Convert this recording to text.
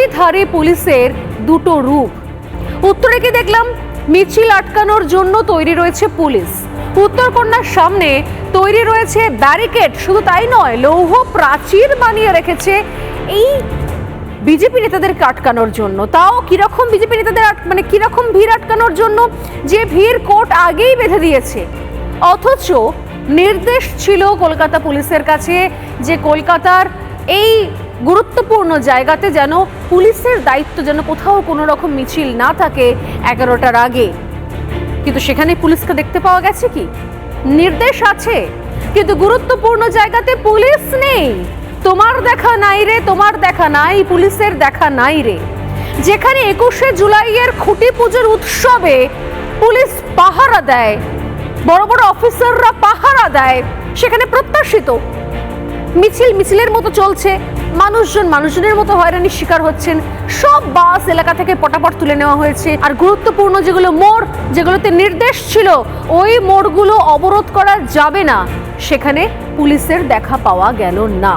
লাঠিধারী পুলিশের দুটো রূপ। উত্তরে কি দেখলাম, মিছিল আটকানোর জন্য তৈরি রয়েছে পুলিশ। উত্তরকন্যার সামনে তৈরি রয়েছে ব্যারিকেড, শুধু তাই নয়, লৌহ প্রাচীর বানিয়ে রেখেছে এই বিজেপি নেতাদেরকে আটকানোর জন্য। তাও কিরকম বিজেপি নেতাদের মানে কিরকম ভিড় আটকানোর জন্য, যে ভিড় কোর্ট আগেই বেঁধে দিয়েছে। অথচ নির্দেশ ছিল কলকাতা পুলিশের কাছে যে কলকাতার এই গুরুত্বপূর্ণ জায়গাতে যেন পুলিশের দায়িত্ব যেন কোথাও কোনো রকম মিছিল না থাকে 11টার আগে। কিন্তু সেখানে পুলিশকে দেখতে পাওয়া গেছে কি? নির্দেশ আছে কিন্তু গুরুত্বপূর্ণ জায়গাতে পুলিশ নেই। তোমার দেখা নাই রে, তোমার দেখা নাই, পুলিশের দেখা নাই রে। যেখানে 21শে জুলাইয়ের খুঁটি পুজোর উৎসবে পুলিশ পাহারা দেয়, বড় বড় অফিসাররা পাহারা দেয়, সেখানে প্রত্যাশিত মিছিলের মতো চলছে, মানুষজনের মতো হয়রানির শিকার হচ্ছেন। সব বাস এলাকা থেকে পটাপট তুলে নেওয়া হয়েছে। আর গুরুত্বপূর্ণ যেগুলো মোড়, যেগুলোতে নির্দেশ ছিল ওই মোড়গুলো অবরোধ করা যাবে না, সেখানে পুলিশের দেখা পাওয়া গেল না।